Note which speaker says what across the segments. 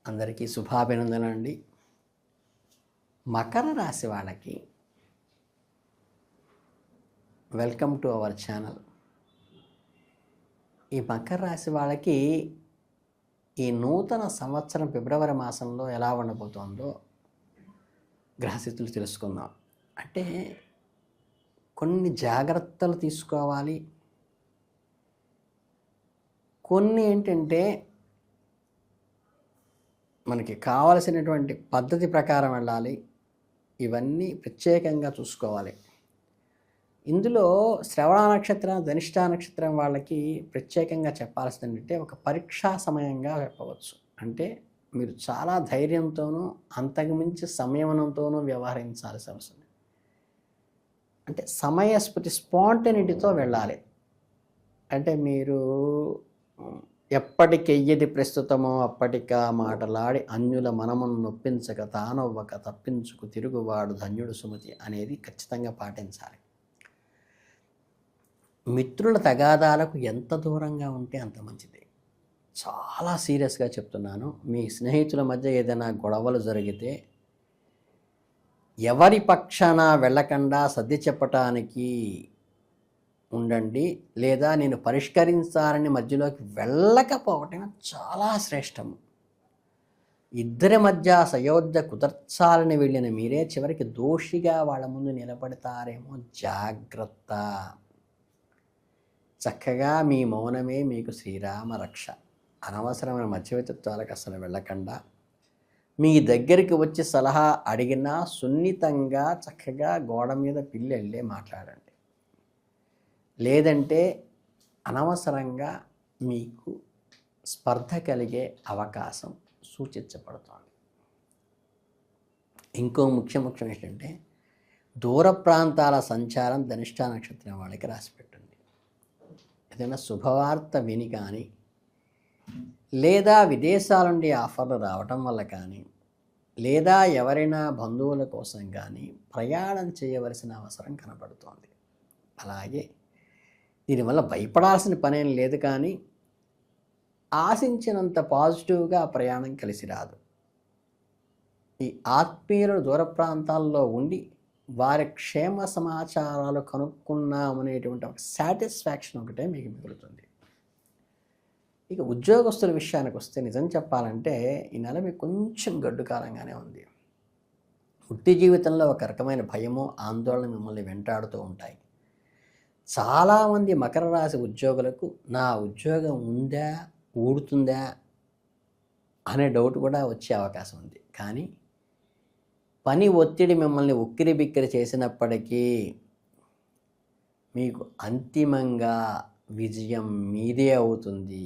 Speaker 1: అందరికీ శుభాభినందనలు అండి. మకర రాశి వాళ్ళకి వెల్కమ్ టు అవర్ ఛానల్. ఈ మకర రాశి వాళ్ళకి ఈ నూతన సంవత్సరం ఫిబ్రవరి మాసంలో ఎలా ఉండబోతోందో గ్రహస్థితులు తెలుసుకుందాం. అంటే కొన్ని జాగ్రత్తలు తీసుకోవాలి. కొన్ని ఏంటంటే మనకి కావలసినటువంటి పద్ధతి ప్రకారం వెళ్ళాలి. ఇవన్నీ ప్రత్యేకంగా చూసుకోవాలి. ఇందులో శ్రవణ నక్షత్రం, ధనిష్ట నక్షత్రం వాళ్ళకి ప్రత్యేకంగా చెప్పాల్సింది ఏంటంటే ఒక పరీక్షా సమయంగా చెప్పవచ్చు. అంటే మీరు చాలా ధైర్యంతోనూ అంతకుమించి సంయమనంతోనూ వ్యవహరించాల్సి వస్తుంది. అంటే స్పాంటనిటీతో వెళ్ళాలి. అంటే మీరు ఎప్పటికెయ్యది ప్రస్తుతమో అప్పటికా మాటలాడి అన్యుల మనమును నొప్పించక తానవ్వక తప్పించుకు తిరుగువాడు ధన్యుడు సుమతి అనేది ఖచ్చితంగా పాటించాలి. మిత్రుల తగాదాలకు ఎంత దూరంగా ఉంటే అంత మంచిది. చాలా సీరియస్గా చెప్తున్నాను. మీ స్నేహితుల మధ్య ఏదైనా గొడవలు జరిగితే ఎవరి పక్షాన వెళ్ళకుండా సర్ది చెప్పటానికి ఉండండి. లేదా నేను పరిష్కరించాలని మధ్యలోకి వెళ్ళకపోవటం చాలా శ్రేష్టము. ఇద్దరి మధ్య సయోధ్య కుదర్చాలని వెళ్ళిన మీరే చివరికి దోషిగా వాళ్ళ ముందు నిలబడతారేమో. జాగ్రత్త. చక్కగా మీ మౌనమే మీకు శ్రీరామ రక్ష. అనవసరమైన మధ్యవర్తిత్వాలకు అసలు వెళ్ళకుండా మీ దగ్గరికి వచ్చి సలహా అడిగినా సున్నితంగా చక్కగా గోడ మీద పిల్లి వెళ్ళే మాట్లాడండి. లేదంటే అనవసరంగా మీకు స్పర్ధ కలిగే అవకాశం సూచించబడుతోంది. ఇంకో ముఖ్యం ఏంటంటే దూర ప్రాంతాల సంచారం ధనిష్ట నక్షత్రం వాళ్ళకి రాసిపెట్టింది. ఏదైనా శుభవార్త విని కానీ లేదా విదేశాల నుండి ఆఫర్లు రావటం వల్ల కానీ లేదా ఎవరైనా బంధువుల కోసం కానీ ప్రయాణం చేయవలసిన అవసరం కనబడుతోంది. అలాగే దీనివల్ల భయపడాల్సిన పనేం లేదు, కానీ ఆశించినంత పాజిటివ్గా ప్రయాణం కలిసి రాదు. ఈ ఆత్మీయులు దూర ప్రాంతాల్లో ఉండి వారి క్షేమ సమాచారాలు కనుక్కున్నామనేటువంటి ఒక సాటిస్ఫాక్షన్ ఒకటే మీకు మిగులుతుంది. ఇక ఉద్యోగస్తుల విషయానికి వస్తే నిజం చెప్పాలంటే ఈ నెల మీకు కొంచెం గడ్డు కాలంగానే ఉంది. వృత్తి జీవితంలో ఒక రకమైన భయము, ఆందోళన మిమ్మల్ని వెంటాడుతూ ఉంటాయి. చాలామంది మకర రాశి ఉద్యోగులకు నా ఉద్యోగం ఉందా, ఊడుతుందా అనే డౌట్ కూడా వచ్చే అవకాశం ఉంది. కానీ పని ఒత్తిడి మిమ్మల్ని ఉక్కిరి బిక్కిరి చేసినప్పటికీ మీకు అంతిమంగా విజయం మీదే అవుతుంది.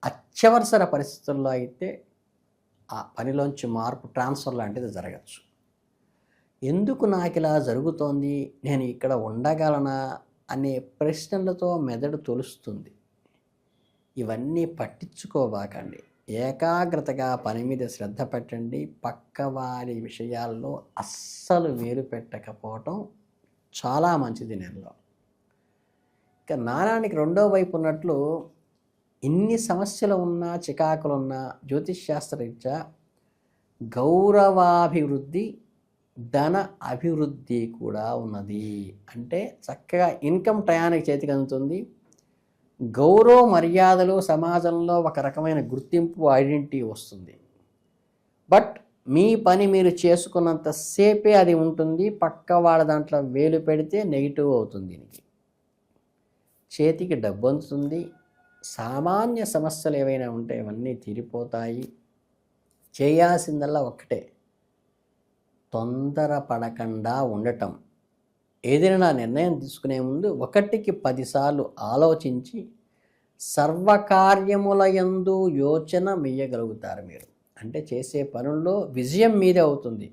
Speaker 1: అత్యవసర పరిస్థితుల్లో అయితే ఆ పనిలోంచి మార్పు, ట్రాన్స్ఫర్ లాంటిది జరగచ్చు. ఎందుకు నాకు ఇలా జరుగుతోంది, నేను ఇక్కడ ఉండగలనా అనే ప్రశ్నలతో మెదడు తొలుస్తుంది. ఇవన్నీ పట్టించుకోబాకండి. ఏకాగ్రతగా పని మీద శ్రద్ధ పెట్టండి. పక్కవారి విషయాల్లో అస్సలు వేలు పెట్టకపోవటం చాలా మంచిది నెలలో. ఇక నాణానికి రెండో వైపు ఉన్నట్లు ఇన్ని సమస్యలు ఉన్నా, చికాకులున్నా జ్యోతిష్శాస్త్రరీత్యా గౌరవాభివృద్ధి, ధన అభివృద్ధి కూడా ఉన్నది. అంటే చక్కగా ఇన్కమ్ టయానికి చేతికి అందుతుంది. గౌరవ మర్యాదలు సమాజంలో ఒక రకమైన గుర్తింపు, ఐడెంటిటీ వస్తుంది. బట్ మీ పని మీరు చేసుకున్నంతసేపే అది ఉంటుంది. పక్క వాళ్ళ దాంట్లో వేలు పెడితే నెగిటివ్ అవుతుంది. దీనికి చేతికి డబ్బు అందుతుంది. సామాన్య సమస్యలు ఏవైనా ఉంటే ఇవన్నీ తీరిపోతాయి. చేయాల్సిందల్లా ఒక్కటే, తొందరపడకుండా ఉండటం. ఏదైనా నిర్ణయం తీసుకునే ముందు 1కి 10 సార్లు ఆలోచించి సర్వకార్యములయందు యోచన మెయ్యగలుగుతారు మీరు. అంటే చేసే పనుల్లో విజయం మీదే అవుతుంది.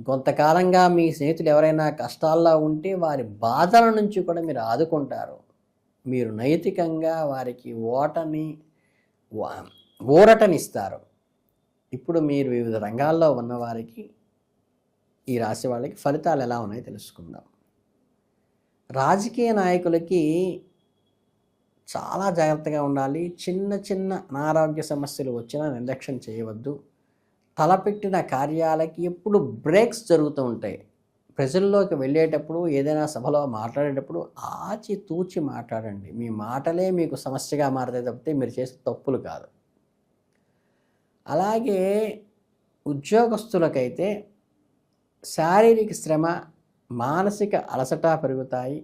Speaker 1: కొంతకాలంగా మీ స్నేహితులు ఎవరైనా కష్టాల్లో ఉంటే వారి బాధల నుంచి కూడా మీరు ఆదుకుంటారు. మీరు నైతికంగా వారికి ఊరటనిస్తారు. ఇప్పుడు మీరు వివిధ రంగాల్లో ఉన్నవారికి, ఈ రాశి వాళ్ళకి ఫలితాలు ఎలా ఉన్నాయో తెలుసుకుందాం. రాజకీయ నాయకులకి చాలా జాగ్రత్తగా ఉండాలి. చిన్న చిన్న అనారోగ్య సమస్యలు వచ్చినా నిర్లక్ష్యం చేయవద్దు. తలపెట్టిన కార్యాలకి ఎప్పుడు బ్రేక్స్ జరుగుతూ ఉంటాయి. ప్రజల్లోకి వెళ్ళేటప్పుడు, ఏదైనా సభలో మాట్లాడేటప్పుడు ఆచితూచి మాట్లాడండి. మీ మాటలే మీకు సమస్యగా మారతాయి తప్పితే మీరు చేసే తప్పులు కాదు. అలాగే ఉద్యోగస్తులకైతే శారీరక శ్రమ, మానసిక అలసట పెరుగుతాయి.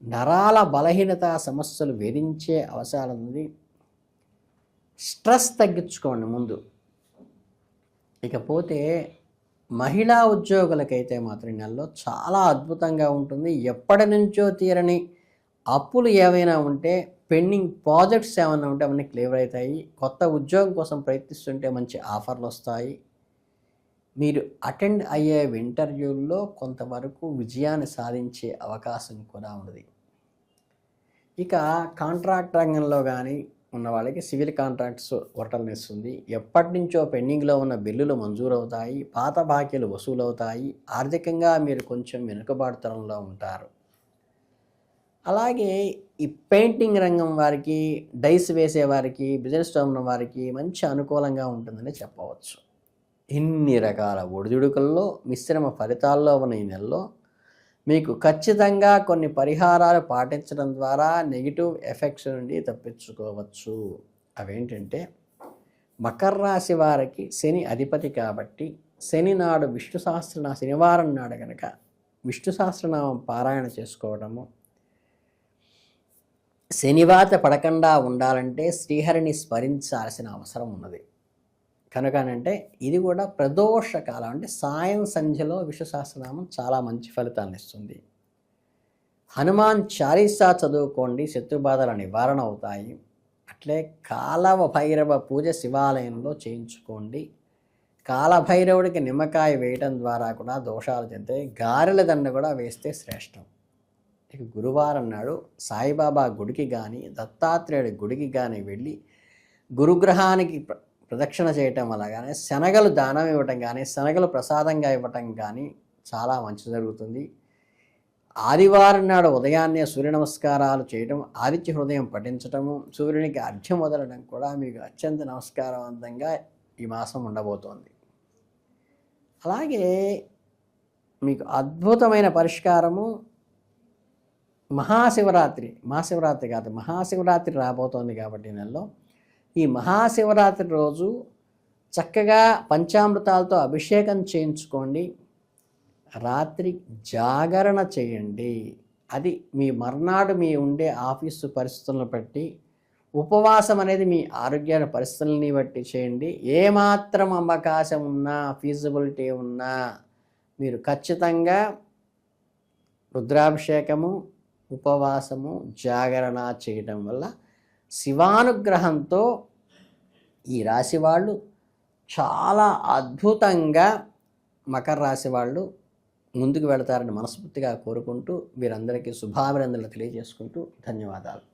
Speaker 1: నరాల బలహీనత సమస్యలు వేధించే అవసరం ఉంది. స్ట్రెస్ తగ్గించుకోండి ముందు. ఇకపోతే మహిళా ఉద్యోగులకైతే మాత్రం ఈ నెలలో చాలా అద్భుతంగా ఉంటుంది. ఎప్పటి నుంచో తీరని అప్పులు ఏవైనా ఉంటే, పెండింగ్ ప్రాజెక్ట్స్ ఏమైనా ఉంటే అవన్నీ క్లియర్ అవుతాయి. కొత్త ఉద్యోగం కోసం ప్రయత్నిస్తుంటే మంచి ఆఫర్లు వస్తాయి. మీరు అటెండ్ అయ్యే ఇంటర్వ్యూల్లో కొంతవరకు విజయాన్ని సాధించే అవకాశం కూడా ఉన్నది. ఇక కాంట్రాక్ట్ రంగంలో కానీ ఉన్న వాళ్ళకి సివిల్ కాంట్రాక్ట్స్ వర్టలనిస్తుంది. ఎప్పటి నుంచో పెండింగ్లో ఉన్న బిల్లులు మంజూరవుతాయి. పాత బాకీలు వసూలవుతాయి. ఆర్థికంగా మీరు కొంచెం వెనుకబాటుతనంలో ఉంటారు. అలాగే ఈ పెయింటింగ్ రంగం వారికి, డైస్ వేసేవారికి, బిజినెస్లో ఉన్న వారికి మంచి అనుకూలంగా ఉంటుందని చెప్పవచ్చు. ఇన్ని రకాల ఒడిదుడుకుల్లో మిశ్రమ ఫలితాల్లో ఉన్న ఈ నెలలో మీకు ఖచ్చితంగా కొన్ని పరిహారాలు పాటించడం ద్వారా నెగిటివ్ ఎఫెక్ట్స్ నుండి తప్పించుకోవచ్చు. అవేంటంటే, మకర రాశి వారికి శని అధిపతి కాబట్టి శని నాడు విష్ణు సహస్రనామ, శనివారం నాడు కనుక విష్ణు సహస్రనామం పారాయణ చేసుకోవడము, శనివాత పడకుండా ఉండాలంటే శ్రీహరిని స్మరించాల్సిన అవసరం ఉన్నది. కనుకనంటే ఇది కూడా ప్రదోష కాలం, అంటే సాయం సంధ్యలో విష్ణు సహస్రనామం చాలా మంచి ఫలితాన్ని ఇస్తుంది. హనుమాన్ చాలీసా చదువుకోండి, శత్రుబాధల నివారణ అవుతాయి. అట్లే కాలభైరవ పూజ శివాలయంలో చేయించుకోండి. కాలభైరవుడికి నిమ్మకాయ వేయడం ద్వారా కూడా దోషాలు చెందాయి. గారెల దండ కూడా వేస్తే శ్రేష్టం. ఇక గురువారం నాడు సాయిబాబా గుడికి కానీ, దత్తాత్రేయుడి గుడికి కానీ వెళ్ళి గురుగ్రహానికి ప్రదక్షిణ చేయటం వల్ల కానీ, శనగలు దానం ఇవ్వటం కానీ, శనగలు ప్రసాదంగా ఇవ్వటం కానీ చాలా మంచి జరుగుతుంది. ఆదివారం నాడు ఉదయాన్నే సూర్య నమస్కారాలు చేయడం, ఆదిత్య హృదయం పఠించటము, సూర్యునికి అర్ఘ్యం వదలడం కూడా మీకు అత్యంత నమస్కారవంతంగా ఈ మాసం ఉండబోతోంది. అలాగే మీకు అద్భుతమైన పరిష్కారము మహాశివరాత్రి రాబోతోంది కాబట్టి నెలలో ఈ మహాశివరాత్రి రోజు చక్కగా పంచామృతాలతో అభిషేకం చేయించుకోండి. రాత్రి జాగరణ చేయండి. అది మీ మర్నాడు మీ ఉండే ఆఫీసు పరిస్థితులను బట్టి, ఉపవాసం అనేది మీ ఆరోగ్య పరిస్థితులని బట్టి చేయండి. ఏమాత్రం అవకాశం ఉన్నా, ఫీజిబిలిటీ ఉన్నా మీరు ఖచ్చితంగా రుద్రాభిషేకము, ఉపవాసము, జాగరణ చేయడం వల్ల శివానుగ్రహంతో ఈ రాశి వాళ్ళు చాలా అద్భుతంగా మకర రాశి వాళ్ళు ముందుకు వెళతారని మనస్ఫూర్తిగా కోరుకుంటూ, వీరందరికీ శుభాభినందనలు తెలియజేసుకుంటూ ధన్యవాదాలు.